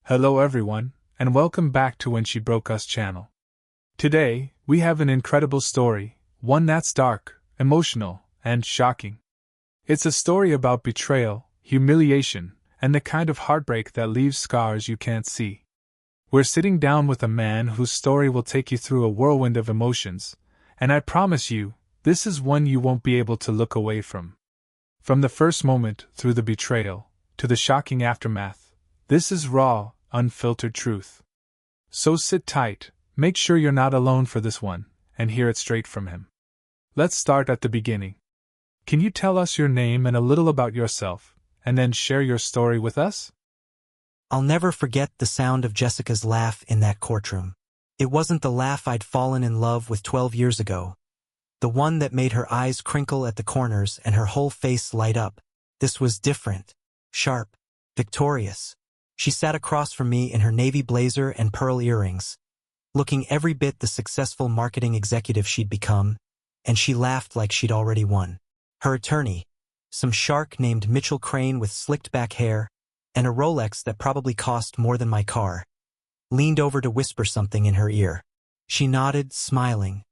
Hello everyone, and welcome back to When She Broke Us channel. Today, we have an incredible story, one that's dark, emotional, and shocking. It's a story about betrayal, humiliation, and the kind of heartbreak that leaves scars you can't see. We're sitting down with a man whose story will take you through a whirlwind of emotions, and I promise you, this is one you won't be able to look away from. From the first moment, through the betrayal, to the shocking aftermath, this is raw, unfiltered truth. So sit tight, make sure you're not alone for this one, and hear it straight from him. Let's start at the beginning. Can you tell us your name and a little about yourself, and then share your story with us? I'll never forget the sound of Jessica's laugh in that courtroom. It wasn't the laugh I'd fallen in love with 12 years ago. The one that made her eyes crinkle at the corners and her whole face light up. This was different, sharp, victorious. She sat across from me in her navy blazer and pearl earrings, looking every bit the successful marketing executive she'd become, and she laughed like she'd already won. Her attorney, some shark named Mitchell Crane with slicked back hair, and a Rolex that probably cost more than my car, leaned over to whisper something in her ear. She nodded, smiling,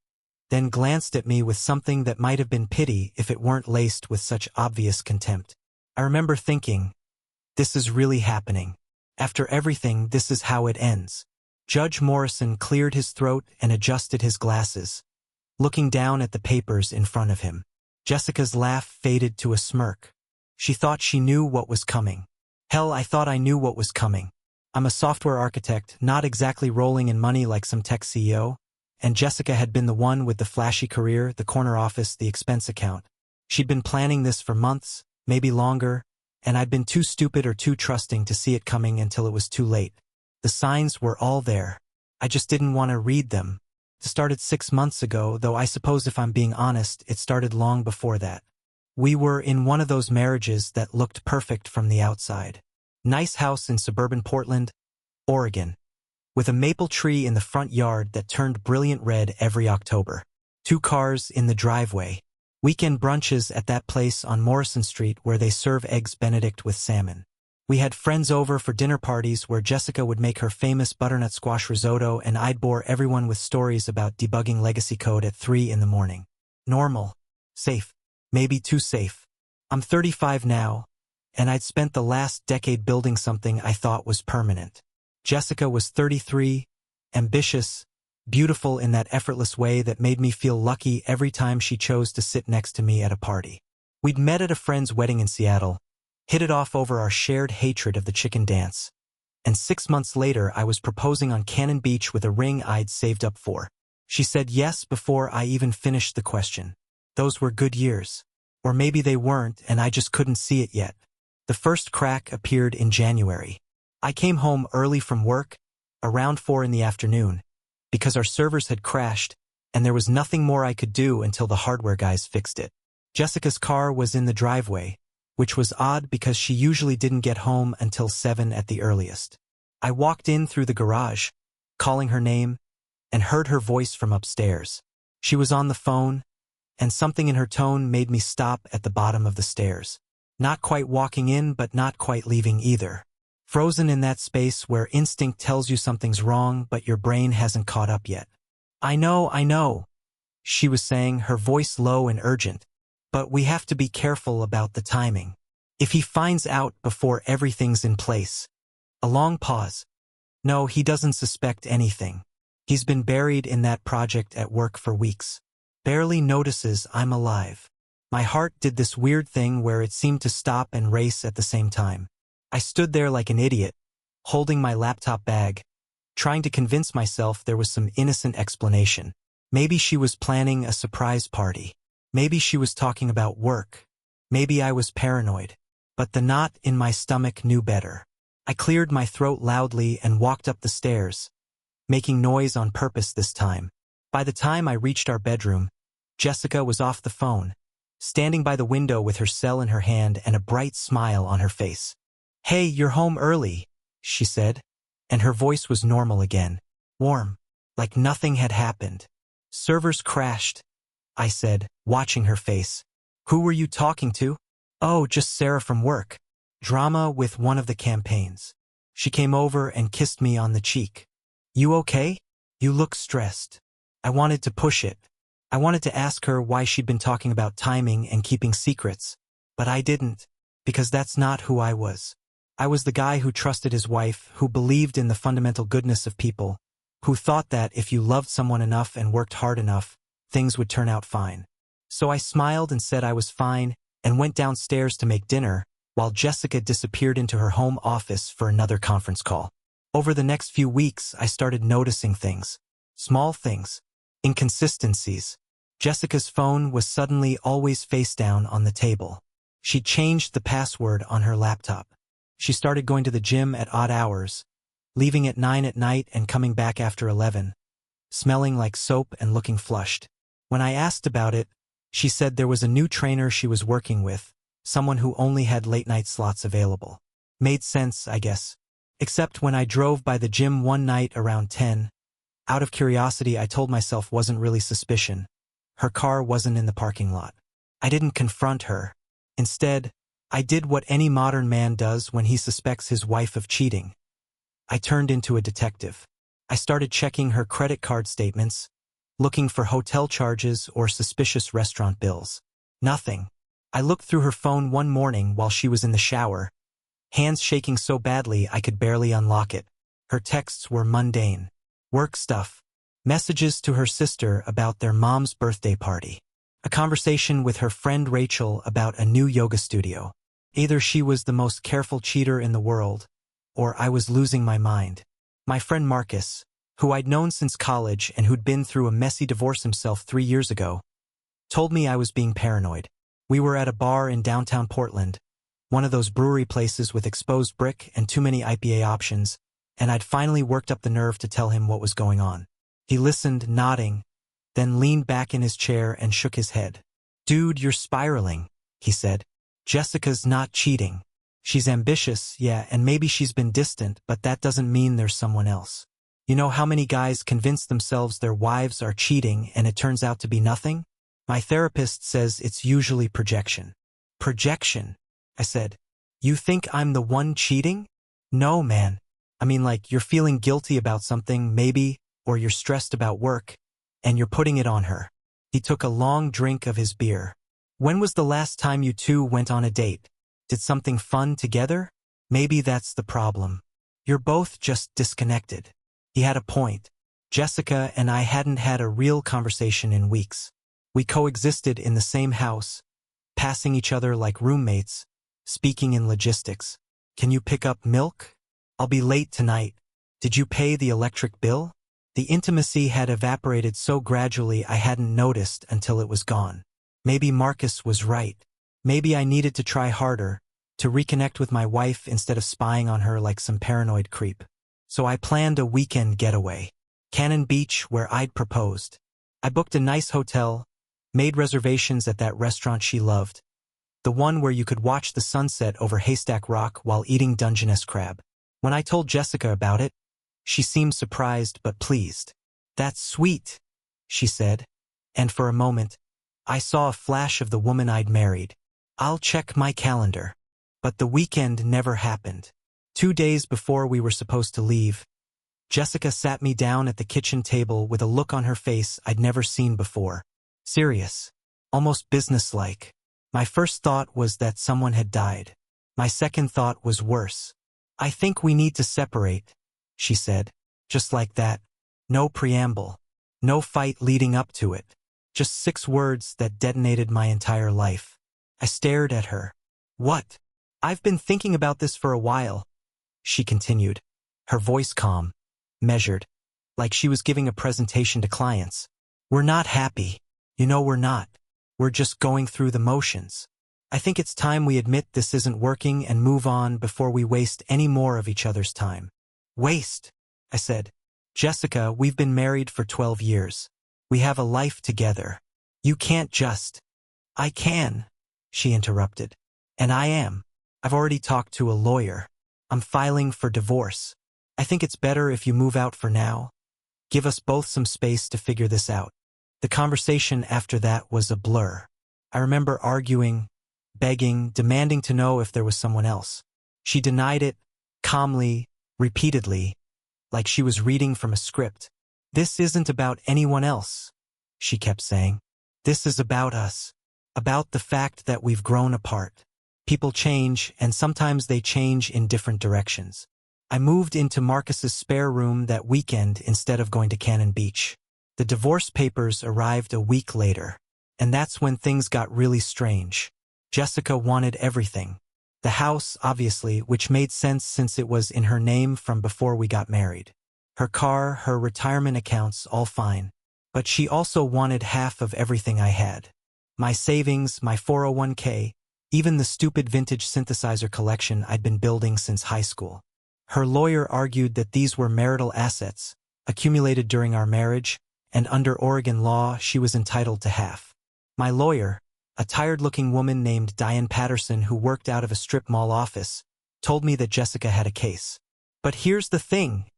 then glanced at me with something that might have been pity if it weren't laced with such obvious contempt. I remember thinking, this is really happening. After everything, this is how it ends. Judge Morrison cleared his throat and adjusted his glasses, looking down at the papers in front of him. Jessica's laugh faded to a smirk. She thought she knew what was coming. Hell, I thought I knew what was coming. I'm a software architect, not exactly rolling in money like some tech CEO, and Jessica had been the one with the flashy career, the corner office, the expense account. She'd been planning this for months, maybe longer, and I'd been too stupid or too trusting to see it coming until it was too late. The signs were all there. I just didn't want to read them. It started 6 months ago, though I suppose if I'm being honest, it started long before that. We were in one of those marriages that looked perfect from the outside. Nice house in suburban Portland, Oregon, with a maple tree in the front yard that turned brilliant red every October. 2 cars in the driveway. Weekend brunches at that place on Morrison Street where they serve eggs Benedict with salmon. We had friends over for dinner parties where Jessica would make her famous butternut squash risotto and I'd bore everyone with stories about debugging legacy code at 3 in the morning. Normal. Safe. Maybe too safe. I'm 35 now, and I'd spent the last decade building something I thought was permanent. Jessica was 33, ambitious, beautiful in that effortless way that made me feel lucky every time she chose to sit next to me at a party. We'd met at a friend's wedding in Seattle, hit it off over our shared hatred of the chicken dance, and 6 months later I was proposing on Cannon Beach with a ring I'd saved up for. She said yes before I even finished the question. Those were good years. Or maybe they weren't, and I just couldn't see it yet. The first crack appeared in January. I came home early from work, around 4 in the afternoon, because our servers had crashed, and there was nothing more I could do until the hardware guys fixed it. Jessica's car was in the driveway, which was odd because she usually didn't get home until 7 at the earliest. I walked in through the garage, calling her name, and heard her voice from upstairs. She was on the phone, and something in her tone made me stop at the bottom of the stairs. Not quite walking in, but not quite leaving either. Frozen in that space where instinct tells you something's wrong, but your brain hasn't caught up yet. I know, she was saying, her voice low and urgent. But we have to be careful about the timing. If he finds out before everything's in place. A long pause. No, he doesn't suspect anything. He's been buried in that project at work for weeks. Barely notices I'm alive. My heart did this weird thing where it seemed to stop and race at the same time. I stood there like an idiot, holding my laptop bag, trying to convince myself there was some innocent explanation. Maybe she was planning a surprise party. Maybe she was talking about work. Maybe I was paranoid. But the knot in my stomach knew better. I cleared my throat loudly and walked up the stairs, making noise on purpose this time. By the time I reached our bedroom, Jessica was off the phone, standing by the window with her cell in her hand and a bright smile on her face. "Hey, you're home early," she said, and her voice was normal again, warm, like nothing had happened. "Servers crashed," I said, watching her face. "Who were you talking to?" "Oh, just Sarah from work. Drama with one of the campaigns." She came over and kissed me on the cheek. "You okay? You look stressed." I wanted to push it. I wanted to ask her why she'd been talking about timing and keeping secrets, but I didn't, because that's not who I was. I was the guy who trusted his wife, who believed in the fundamental goodness of people, who thought that if you loved someone enough and worked hard enough, things would turn out fine. So I smiled and said I was fine and went downstairs to make dinner, while Jessica disappeared into her home office for another conference call. Over the next few weeks, I started noticing things. Small things. Inconsistencies. Jessica's phone was suddenly always face down on the table. She changed the password on her laptop. She started going to the gym at odd hours, leaving at 9 at night and coming back after 11, smelling like soap and looking flushed. When I asked about it, she said there was a new trainer she was working with, someone who only had late-night slots available. Made sense, I guess. Except when I drove by the gym one night around 10, out of curiosity I told myself wasn't really suspicion. Her car wasn't in the parking lot. I didn't confront her. Instead, I did what any modern man does when he suspects his wife of cheating. I turned into a detective. I started checking her credit card statements, looking for hotel charges or suspicious restaurant bills. Nothing. I looked through her phone one morning while she was in the shower, hands shaking so badly I could barely unlock it. Her texts were mundane. Work stuff. Messages to her sister about their mom's birthday party. A conversation with her friend Rachel about a new yoga studio. Either she was the most careful cheater in the world, or I was losing my mind. My friend Marcus, who I'd known since college and who'd been through a messy divorce himself 3 years ago, told me I was being paranoid. We were at a bar in downtown Portland, one of those brewery places with exposed brick and too many IPA options, and I'd finally worked up the nerve to tell him what was going on. He listened, nodding, then leaned back in his chair and shook his head. "Dude, you're spiraling," he said. "Jessica's not cheating. She's ambitious, yeah, and maybe she's been distant, but that doesn't mean there's someone else. You know how many guys convince themselves their wives are cheating and it turns out to be nothing? My therapist says it's usually projection." "Projection?" I said. "You think I'm the one cheating?" "No, man. I mean, like, you're feeling guilty about something, maybe, or you're stressed about work, and you're putting it on her." He took a long drink of his beer. "When was the last time you two went on a date? Did something fun together? Maybe that's the problem. You're both just disconnected." He had a point. Jessica and I hadn't had a real conversation in weeks. We coexisted in the same house, passing each other like roommates, speaking in logistics. "Can you pick up milk? I'll be late tonight. Did you pay the electric bill?" The intimacy had evaporated so gradually I hadn't noticed until it was gone. Maybe Marcus was right. Maybe I needed to try harder, to reconnect with my wife instead of spying on her like some paranoid creep. So I planned a weekend getaway. Cannon Beach, where I'd proposed. I booked a nice hotel, made reservations at that restaurant she loved, the one where you could watch the sunset over Haystack Rock while eating Dungeness crab. When I told Jessica about it, she seemed surprised but pleased. "That's sweet," she said, and for a moment, I saw a flash of the woman I'd married. "I'll check my calendar." But the weekend never happened. 2 days before we were supposed to leave, Jessica sat me down at the kitchen table with a look on her face I'd never seen before. Serious. Almost businesslike. My first thought was that someone had died. My second thought was worse. "I think we need to separate," she said. Just like that. No preamble. No fight leading up to it. Just 6 words that detonated my entire life. I stared at her. "What?" "I've been thinking about this for a while," she continued, her voice calm, measured, like she was giving a presentation to clients. "We're not happy. You know we're not. We're just going through the motions. I think it's time we admit this isn't working and move on before we waste any more of each other's time." "Waste?" I said. "Jessica, we've been married for 12 years. We have a life together. You can't just—" "I can," she interrupted. "And I am. I've already talked to a lawyer. I'm filing for divorce. I think it's better if you move out for now. Give us both some space to figure this out." The conversation after that was a blur. I remember arguing, begging, demanding to know if there was someone else. She denied it, calmly, repeatedly, like she was reading from a script. "This isn't about anyone else," she kept saying. "This is about us. About the fact that we've grown apart. People change, and sometimes they change in different directions." I moved into Marcus's spare room that weekend instead of going to Cannon Beach. The divorce papers arrived a week later, and that's when things got really strange. Jessica wanted everything. The house, obviously, which made sense since it was in her name from before we got married. Her car, her retirement accounts, all fine. But she also wanted half of everything I had. My savings, my 401k, even the stupid vintage synthesizer collection I'd been building since high school. Her lawyer argued that these were marital assets, accumulated during our marriage, and under Oregon law, she was entitled to half. My lawyer, a tired-looking woman named Diane Patterson who worked out of a strip mall office, told me that Jessica had a case. "But here's the thing,"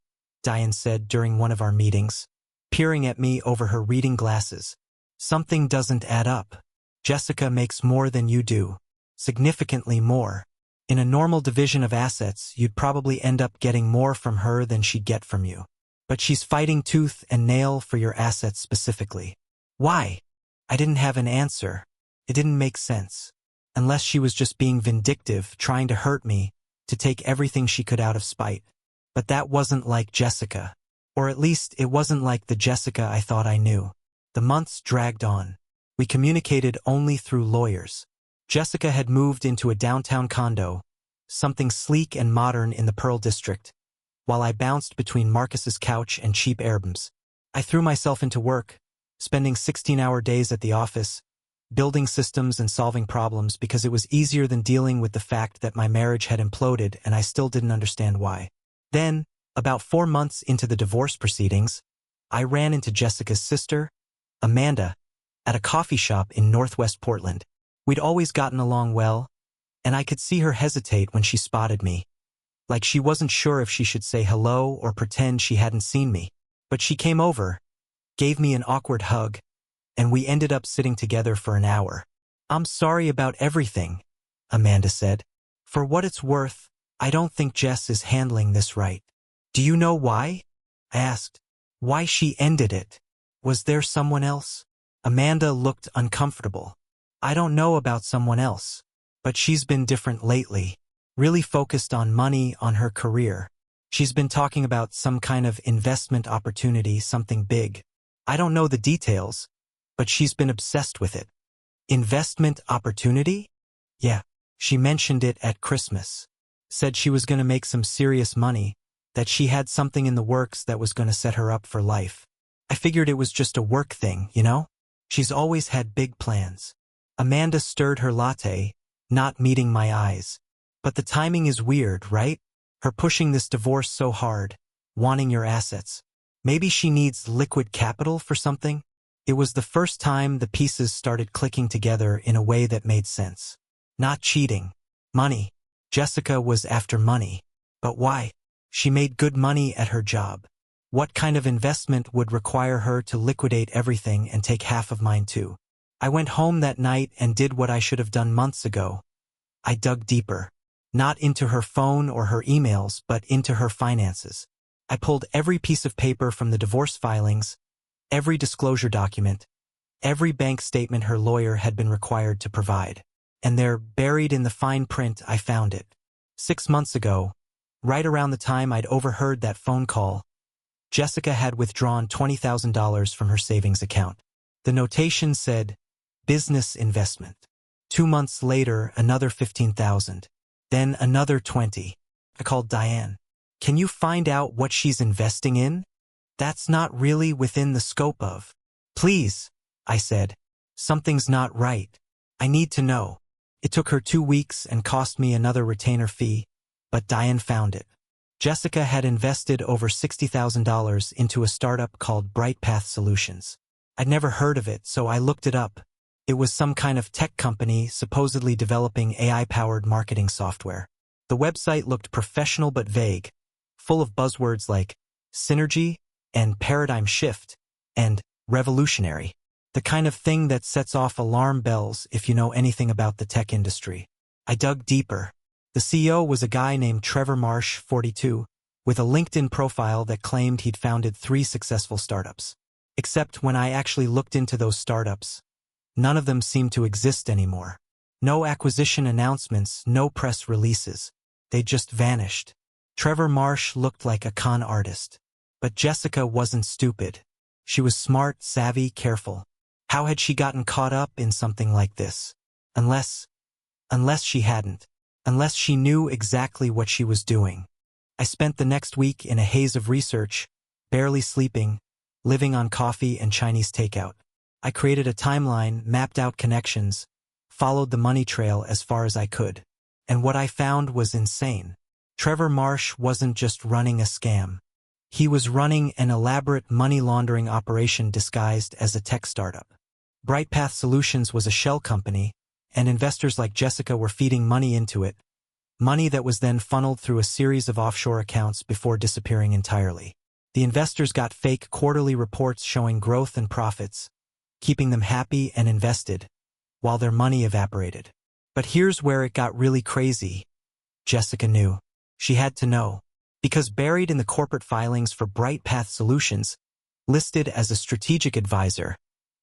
Diane said during one of our meetings, peering at me over her reading glasses. "Something doesn't add up. Jessica makes more than you do. Significantly more. In a normal division of assets, you'd probably end up getting more from her than she'd get from you. But she's fighting tooth and nail for your assets specifically." Why? I didn't have an answer. It didn't make sense. Unless she was just being vindictive, trying to hurt me, to take everything she could out of spite. But that wasn't like Jessica. Or at least it wasn't like the Jessica I thought I knew. The months dragged on. We communicated only through lawyers. Jessica had moved into a downtown condo, something sleek and modern in the Pearl District, while I bounced between Marcus's couch and cheap Airbnbs. I threw myself into work, spending 16-hour days at the office, building systems and solving problems because it was easier than dealing with the fact that my marriage had imploded and I still didn't understand why. Then, about 4 months into the divorce proceedings, I ran into Jessica's sister, Amanda, at a coffee shop in Northwest Portland. We'd always gotten along well, and I could see her hesitate when she spotted me. Like she wasn't sure if she should say hello or pretend she hadn't seen me. But she came over, gave me an awkward hug, and we ended up sitting together for an hour. "I'm sorry about everything," Amanda said. "For what it's worth, I don't think Jess is handling this right." "Do you know why?" I asked. "Why she ended it? Was there someone else?" Amanda looked uncomfortable. "I don't know about someone else, but she's been different lately, really focused on money, on her career. She's been talking about some kind of investment opportunity, something big. I don't know the details, but she's been obsessed with it." "Investment opportunity?" "Yeah, she mentioned it at Christmas. Said she was going to make some serious money, that she had something in the works that was going to set her up for life. I figured it was just a work thing, you know? She's always had big plans." Amanda stirred her latte, not meeting my eyes. "But the timing is weird, right? Her pushing this divorce so hard, wanting your assets. Maybe she needs liquid capital for something?" It was the first time the pieces started clicking together in a way that made sense. Not cheating. Money. Jessica was after money. But why? She made good money at her job. What kind of investment would require her to liquidate everything and take half of mine too? I went home that night and did what I should have done months ago. I dug deeper. Not into her phone or her emails, but into her finances. I pulled every piece of paper from the divorce filings, every disclosure document, every bank statement her lawyer had been required to provide. And there, buried in the fine print, I found it. 6 months ago, right around the time I'd overheard that phone call, Jessica had withdrawn $20,000 from her savings account. The notation said, "Business investment." 2 months later, another $15,000. Then another 20. I called Diane. "Can you find out what she's investing in? That's not really within the scope of." "Please," I said. "Something's not right. I need to know." It took her 2 weeks and cost me another retainer fee, but Diane found it. Jessica had invested over $60,000 into a startup called Bright Path Solutions. I'd never heard of it, so I looked it up. It was some kind of tech company supposedly developing AI-powered marketing software. The website looked professional but vague, full of buzzwords like synergy and paradigm shift and revolutionary. The kind of thing that sets off alarm bells if you know anything about the tech industry. I dug deeper. The CEO was a guy named Trevor Marsh, 42, with a LinkedIn profile that claimed he'd founded 3 successful startups. Except when I actually looked into those startups, none of them seemed to exist anymore. No acquisition announcements, no press releases. They just vanished. Trevor Marsh looked like a con artist. But Jessica wasn't stupid. She was smart, savvy, careful. How had she gotten caught up in something like this? Unless she hadn't. Unless she knew exactly what she was doing. I spent the next week in a haze of research, barely sleeping, living on coffee and Chinese takeout. I created a timeline, mapped out connections, followed the money trail as far as I could. And what I found was insane. Trevor Marsh wasn't just running a scam. He was running an elaborate money laundering operation disguised as a tech startup. BrightPath Solutions was a shell company, and investors like Jessica were feeding money into it, money that was then funneled through a series of offshore accounts before disappearing entirely. The investors got fake quarterly reports showing growth and profits, keeping them happy and invested, while their money evaporated. But here's where it got really crazy. Jessica knew. She had to know. Because buried in the corporate filings for BrightPath Solutions, listed as a strategic advisor,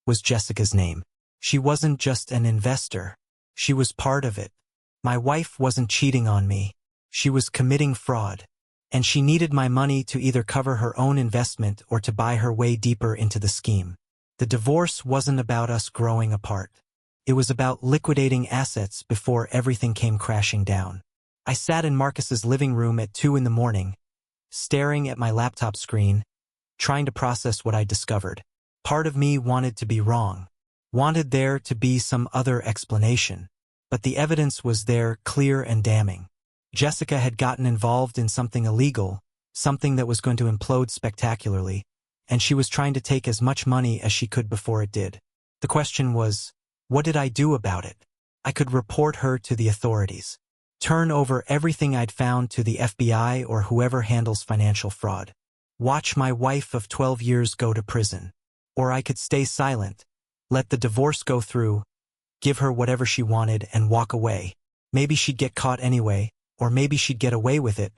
was Jessica's name. She wasn't just an investor. She was part of it. My wife wasn't cheating on me. She was committing fraud. And she needed my money to either cover her own investment or to buy her way deeper into the scheme. The divorce wasn't about us growing apart. It was about liquidating assets before everything came crashing down. I sat in Marcus's living room at 2 in the morning, staring at my laptop screen, trying to process what I discovered. Part of me wanted to be wrong, wanted there to be some other explanation. But the evidence was there, clear and damning. Jessica had gotten involved in something illegal, something that was going to implode spectacularly, and she was trying to take as much money as she could before it did. The question was, what did I do about it? I could report her to the authorities. Turn over everything I'd found to the FBI or whoever handles financial fraud. Watch my wife of 12 years go to prison. Or I could stay silent, let the divorce go through, give her whatever she wanted and walk away. Maybe she'd get caught anyway, or maybe she'd get away with it,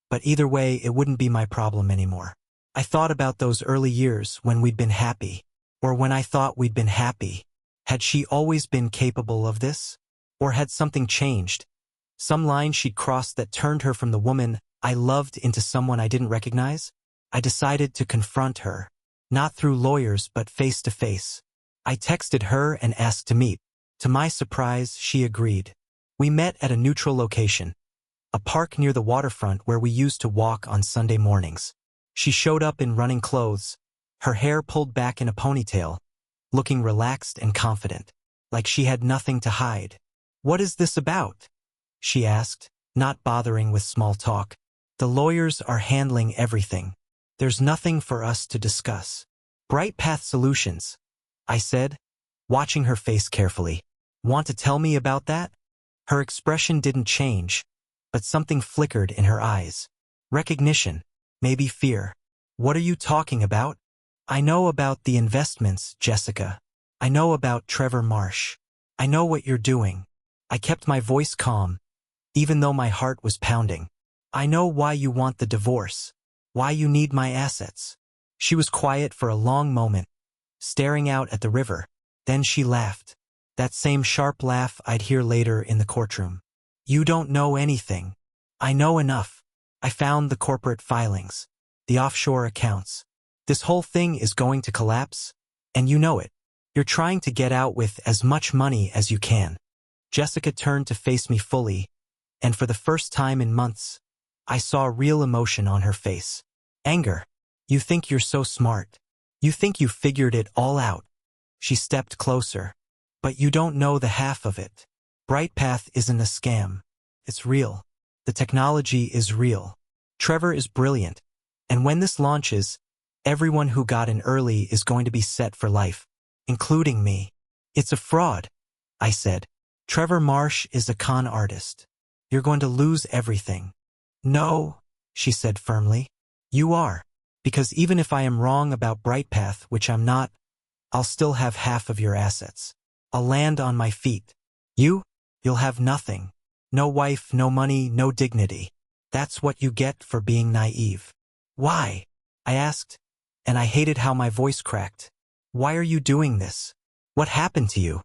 but either way it wouldn't be my problem anymore. I thought about those early years when we'd been happy, or when I thought we'd been happy. Had she always been capable of this? Or had something changed? Some line she'd crossed that turned her from the woman I loved into someone I didn't recognize? I decided to confront her. Not through lawyers but face to face. I texted her and asked to meet. To my surprise, she agreed. We met at a neutral location, a park near the waterfront where we used to walk on Sunday mornings. She showed up in running clothes, her hair pulled back in a ponytail, looking relaxed and confident, like she had nothing to hide. "What is this about?" she asked, not bothering with small talk. "The lawyers are handling everything. There's nothing for us to discuss." "BrightPath Solutions," I said, watching her face carefully. "Want to tell me about that?" Her expression didn't change, but something flickered in her eyes. Recognition, maybe fear. "What are you talking about?" "I know about the investments, Jessica. I know about Trevor Marsh. I know what you're doing." I kept my voice calm, even though my heart was pounding. "I know why you want the divorce, why you need my assets." She was quiet for a long moment, staring out at the river. Then she laughed. That same sharp laugh I'd hear later in the courtroom. "You don't know anything. I know enough. I found the corporate filings, the offshore accounts. This whole thing is going to collapse, and you know it. You're trying to get out with as much money as you can." Jessica turned to face me fully, and for the first time in months, I saw real emotion on her face. Anger. "You think you're so smart. You think you figured it all out." She stepped closer. "But you don't know the half of it. BrightPath isn't a scam. It's real. The technology is real. Trevor is brilliant. And when this launches, everyone who got in early is going to be set for life, including me." "It's a fraud," I said. "Trevor Marsh is a con artist. You're going to lose everything." "No," she said firmly. "You are. Because even if I am wrong about BrightPath, which I'm not, I'll still have half of your assets. I'll land on my feet. You'll have nothing. No wife, no money, no dignity." That's what you get for being naive. Why? I asked, and I hated how my voice cracked. Why are you doing this? What happened to you?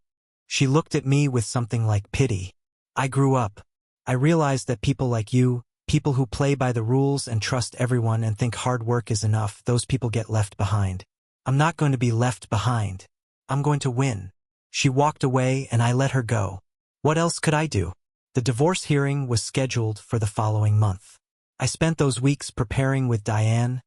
She looked at me with something like pity. I grew up. I realized that people like you, people who play by the rules and trust everyone and think hard work is enough, those people get left behind. I'm not going to be left behind. I'm going to win. She walked away and I let her go. What else could I do? The divorce hearing was scheduled for the following month. I spent those weeks preparing with Diane,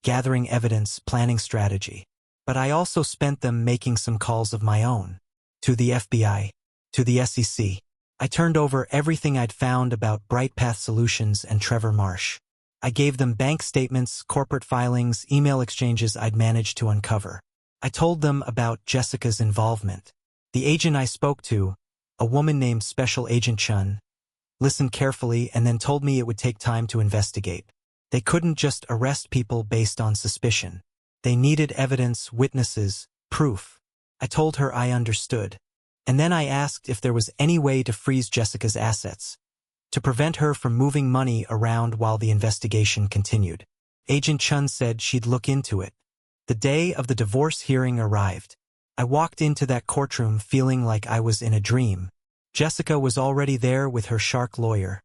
gathering evidence, planning strategy. But I also spent them making some calls of my own. To the FBI, to the SEC. I turned over everything I'd found about BrightPath Solutions and Trevor Marsh. I gave them bank statements, corporate filings, email exchanges I'd managed to uncover. I told them about Jessica's involvement. The agent I spoke to, a woman named Special Agent Chun, listened carefully and then told me it would take time to investigate. They couldn't just arrest people based on suspicion. They needed evidence, witnesses, proof. I told her I understood. And then I asked if there was any way to freeze Jessica's assets, to prevent her from moving money around while the investigation continued. Agent Chun said she'd look into it. The day of the divorce hearing arrived. I walked into that courtroom feeling like I was in a dream. Jessica was already there with her shark lawyer,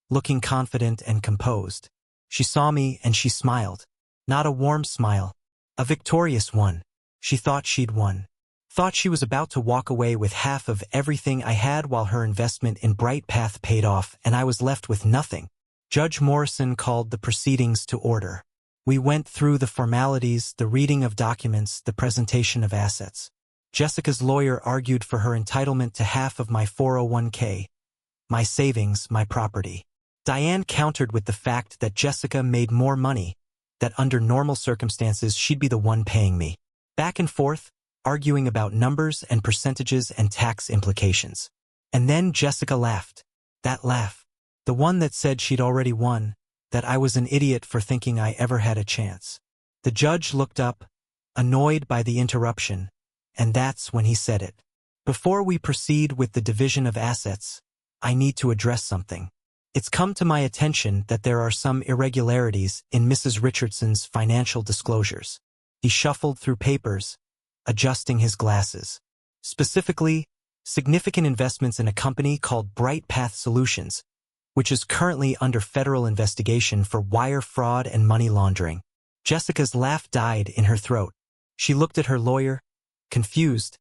looking confident and composed. She saw me and she smiled. Not a warm smile, a victorious one. She thought she'd won. Thought she was about to walk away with half of everything I had while her investment in BrightPath paid off and I was left with nothing. Judge Morrison called the proceedings to order. We went through the formalities, the reading of documents, the presentation of assets. Jessica's lawyer argued for her entitlement to half of my 401k, my savings, my property. Diane countered with the fact that Jessica made more money, that under normal circumstances she'd be the one paying me. Back and forth, arguing about numbers and percentages and tax implications. And then Jessica laughed. That laugh. The one that said she'd already won, that I was an idiot for thinking I ever had a chance. The judge looked up, annoyed by the interruption, and that's when he said it. Before we proceed with the division of assets, I need to address something. It's come to my attention that there are some irregularities in Mrs. Richardson's financial disclosures. He shuffled through papers, adjusting his glasses. Specifically, significant investments in a company called BrightPath Solutions, which is currently under federal investigation for wire fraud and money laundering. Jessica's laugh died in her throat. She looked at her lawyer, confused,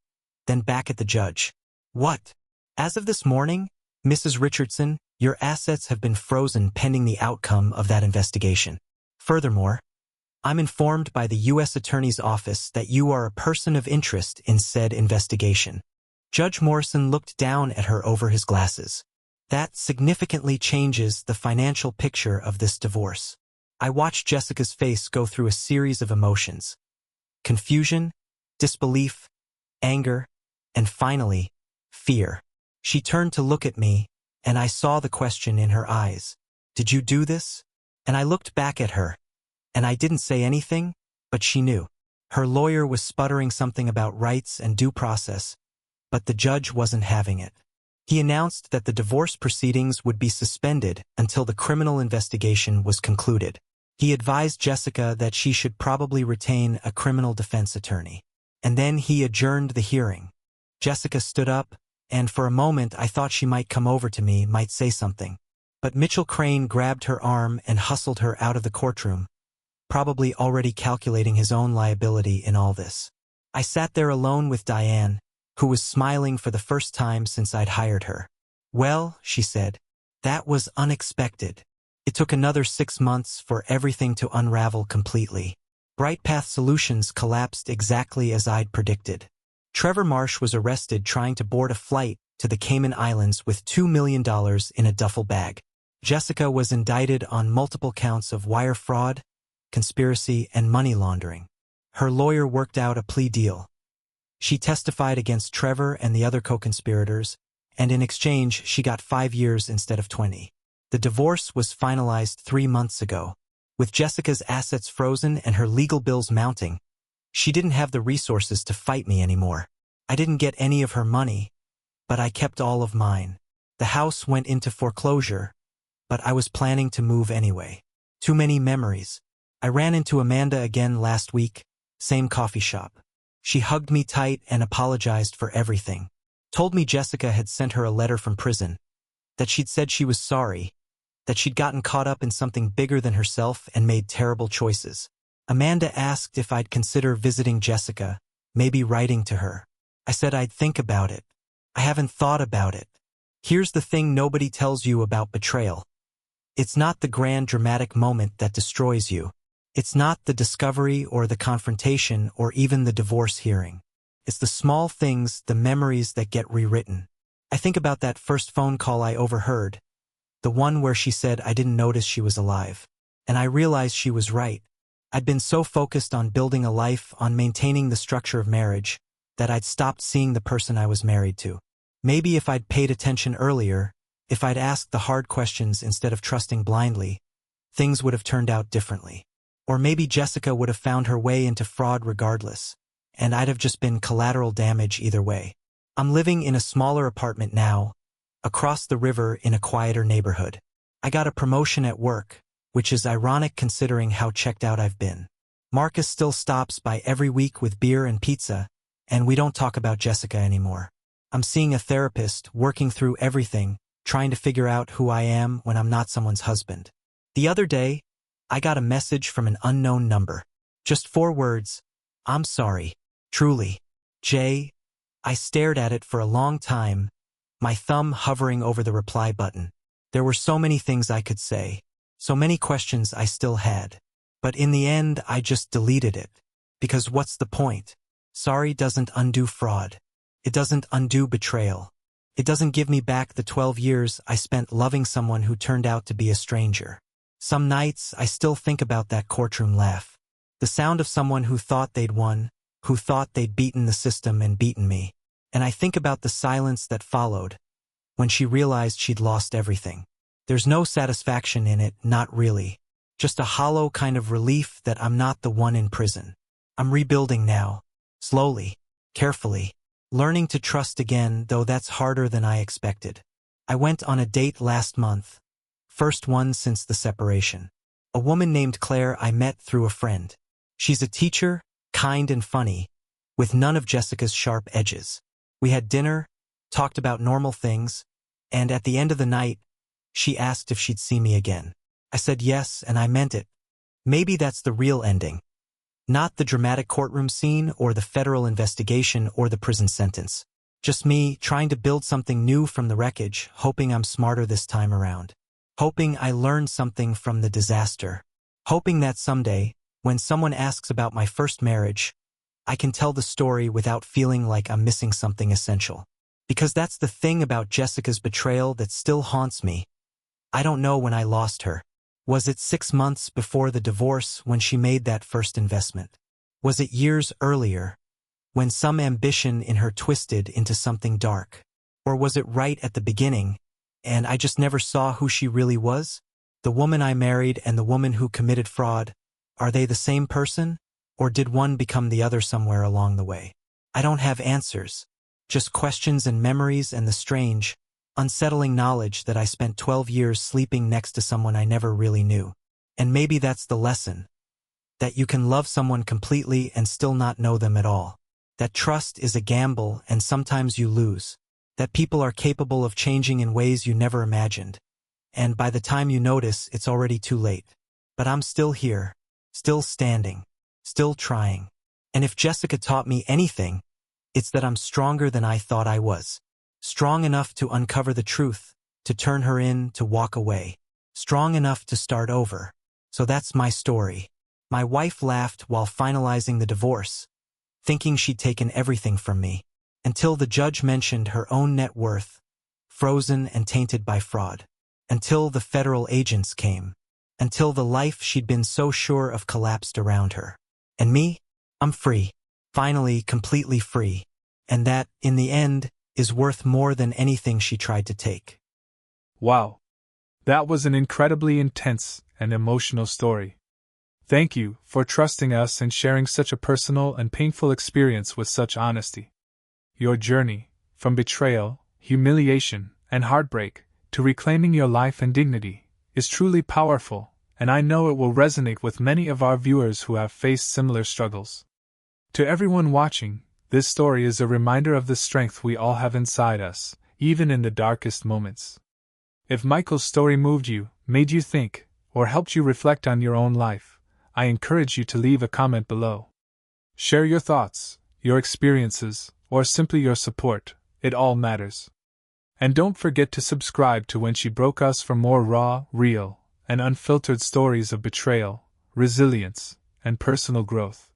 then back at the judge. What? As of this morning, Mrs. Richardson, your assets have been frozen pending the outcome of that investigation. Furthermore, I'm informed by the U.S. Attorney's Office that you are a person of interest in said investigation. Judge Morrison looked down at her over his glasses. That significantly changes the financial picture of this divorce. I watched Jessica's face go through a series of emotions. Confusion, disbelief, anger, and finally, fear. She turned to look at me, and I saw the question in her eyes. Did you do this? And I looked back at her. And I didn't say anything, but she knew. Her lawyer was sputtering something about rights and due process, but the judge wasn't having it. He announced that the divorce proceedings would be suspended until the criminal investigation was concluded. He advised Jessica that she should probably retain a criminal defense attorney. And then he adjourned the hearing. Jessica stood up, and for a moment I thought she might come over to me, might say something. But Mitchell Crane grabbed her arm and hustled her out of the courtroom, probably already calculating his own liability in all this. I sat there alone with Diane, who was smiling for the first time since I'd hired her. Well, she said, that was unexpected. It took another 6 months for everything to unravel completely. BrightPath Solutions collapsed exactly as I'd predicted. Trevor Marsh was arrested trying to board a flight to the Cayman Islands with $2 million in a duffel bag. Jessica was indicted on multiple counts of wire fraud, conspiracy, and money laundering. Her lawyer worked out a plea deal. She testified against Trevor and the other co-conspirators, and in exchange she got 5 years instead of 20. The divorce was finalized 3 months ago. With Jessica's assets frozen and her legal bills mounting, she didn't have the resources to fight me anymore. I didn't get any of her money, but I kept all of mine. The house went into foreclosure, but I was planning to move anyway. Too many memories. I ran into Amanda again last week, same coffee shop. She hugged me tight and apologized for everything. Told me Jessica had sent her a letter from prison, that she'd said she was sorry, that she'd gotten caught up in something bigger than herself and made terrible choices. Amanda asked if I'd consider visiting Jessica, maybe writing to her. I said I'd think about it. I haven't thought about it. Here's the thing nobody tells you about betrayal. It's not the grand dramatic moment that destroys you. It's not the discovery or the confrontation or even the divorce hearing. It's the small things, the memories that get rewritten. I think about that first phone call I overheard, the one where she said I didn't notice she was alive. And I realized she was right. I'd been so focused on building a life, on maintaining the structure of marriage, that I'd stopped seeing the person I was married to. Maybe if I'd paid attention earlier, if I'd asked the hard questions instead of trusting blindly, things would have turned out differently. Or maybe Jessica would have found her way into fraud regardless, and I'd have just been collateral damage either way. I'm living in a smaller apartment now, across the river in a quieter neighborhood. I got a promotion at work, which is ironic considering how checked out I've been. Marcus still stops by every week with beer and pizza, and we don't talk about Jessica anymore. I'm seeing a therapist, working through everything, trying to figure out who I am when I'm not someone's husband. The other day, I got a message from an unknown number. Just 4 words. I'm sorry. Truly. Jay. I stared at it for a long time, my thumb hovering over the reply button. There were so many things I could say, so many questions I still had. But in the end, I just deleted it. Because what's the point? Sorry doesn't undo fraud. It doesn't undo betrayal. It doesn't give me back the 12 years I spent loving someone who turned out to be a stranger. Some nights, I still think about that courtroom laugh. The sound of someone who thought they'd won, who thought they'd beaten the system and beaten me. And I think about the silence that followed, when she realized she'd lost everything. There's no satisfaction in it, not really. Just a hollow kind of relief that I'm not the one in prison. I'm rebuilding now. Slowly. Carefully. Learning to trust again, though that's harder than I expected. I went on a date last month. First one since the separation. A woman named Claire I met through a friend. She's a teacher, kind and funny, with none of Jessica's sharp edges. We had dinner, talked about normal things, and at the end of the night, she asked if she'd see me again. I said yes, and I meant it. Maybe that's the real ending. Not the dramatic courtroom scene or the federal investigation or the prison sentence. Just me trying to build something new from the wreckage, hoping I'm smarter this time around. Hoping I learned something from the disaster. Hoping that someday, when someone asks about my first marriage, I can tell the story without feeling like I'm missing something essential. Because that's the thing about Jessica's betrayal that still haunts me. I don't know when I lost her. Was it 6 months before the divorce when she made that first investment? Was it years earlier, when some ambition in her twisted into something dark? Or was it right at the beginning, and I just never saw who she really was? The woman I married and the woman who committed fraud, are they the same person? Or did one become the other somewhere along the way? I don't have answers. Just questions and memories and the strange, unsettling knowledge that I spent 12 years sleeping next to someone I never really knew. And maybe that's the lesson. That you can love someone completely and still not know them at all. That trust is a gamble and sometimes you lose. That people are capable of changing in ways you never imagined. And by the time you notice, it's already too late. But I'm still here. Still standing. Still trying. And if Jessica taught me anything, it's that I'm stronger than I thought I was. Strong enough to uncover the truth, to turn her in, to walk away. Strong enough to start over. So that's my story. My wife laughed while finalizing the divorce, thinking she'd taken everything from me, until the judge mentioned her own net worth, frozen and tainted by fraud. Until the federal agents came. Until the life she'd been so sure of collapsed around her. And me? I'm free. Finally, completely free. And that, in the end, is worth more than anything she tried to take. Wow. That was an incredibly intense and emotional story. Thank you for trusting us and sharing such a personal and painful experience with such honesty. Your journey, from betrayal, humiliation, and heartbreak, to reclaiming your life and dignity, is truly powerful, and I know it will resonate with many of our viewers who have faced similar struggles. To everyone watching, this story is a reminder of the strength we all have inside us, even in the darkest moments. If Michael's story moved you, made you think, or helped you reflect on your own life, I encourage you to leave a comment below. Share your thoughts, your experiences, or simply your support, it all matters. And don't forget to subscribe to When She Broke Us for more raw, real, and unfiltered stories of betrayal, resilience, and personal growth.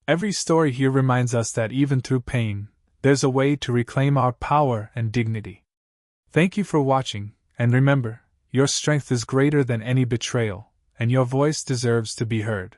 Every story here reminds us that even through pain, there's a way to reclaim our power and dignity. Thank you for watching, and remember, your strength is greater than any betrayal, and your voice deserves to be heard.